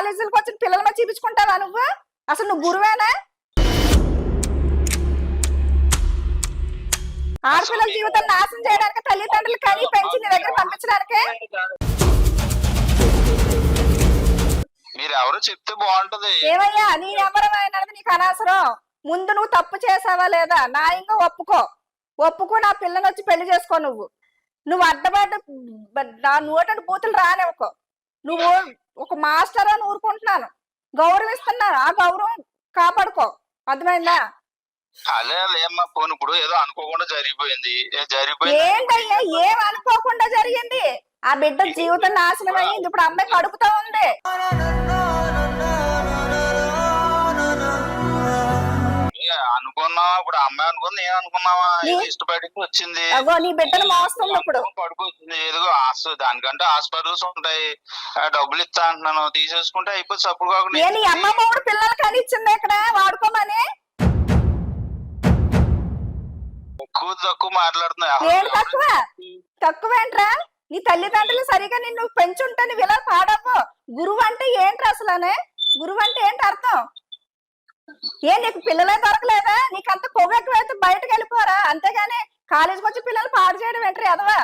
కాలేజీలకు వచ్చిన పిల్లల మీద చూపించుకుంటావా నువ్వు? అసలు నువ్వు గురువేనా? ఆడపిల్లల జీవితాన్ని నాశనం చేయడానికి తల్లిదండ్రులు కానీ పెంచి నీ దగ్గర పంపించడానికి మీరు ఎవరు చెప్తే బాగుంటది. ఏమయ్యా నీ ఎవరమైనది నీకు అనవసరం. ముందు నువ్వు తప్పు చేసావా లేదా న్యాయంగా ఒప్పుకో నా పిల్లని వచ్చి పెళ్లి చేసుకో. నువ్వు అడ్డబడ్డ నా నోటంటే బూతులు రానివ్వకో. నువ్వు ఒక మాస్టర్ అని ఊరుకుంటున్నాను, గౌరవిస్తున్నాను, ఆ గౌరవం కాపాడుకో. అర్థమైందా? అదే లేమ్మా పోను, ఇప్పుడు ఏదో అనుకోకుండా జరిగిపోయింది. ఏంటయ్యా ఏం అనుకోకుండా జరిగింది? ఆ బిడ్డ జీవితం నాశనం అయ్యింది. ఇప్పుడు అమ్మాయి కడుపుతా ఉంది. అనుకున్నా ఇప్పుడు అమ్మాయి అనుకుంది, నేను అనుకున్నావా? ఇష్టపడి వచ్చింది, నీ బిడ్డను మోస్తుంది. ఇప్పుడు పడుకొచ్చింది. ఏదో దానికంటే హాస్పిటల్స్ ఉంటాయి, డబ్బులు ఇస్తా అంటున్నాను, తీసేసుకుంటే అయిపోతుంది. సప్పుడు కాకుండా నీ అమ్మ మూడు పిల్లలు కనిచ్చింది ఇక్కడ వాడుకోమని. తక్కువ మాట్లాడుతున్నా. ఏం తక్కువేంట్రా? నీ తల్లిదండ్రులు సరిగా నిన్ను పెంచుంటే నువ్వు ఇలా పాడవు. గురువు అంటే ఏంటి అసలనే? గురువు అంటే ఏంటి అర్థం? నీకు పిల్లలే దొరకలేదా? నీకు అంత కొవ్వు ఎక్కువైతే బయటకు వెళ్ళిపోరా, అంతేగాని కాలేజీకి వచ్చి పిల్లలు పాడు చేయడం ఏంటి ఎదవా?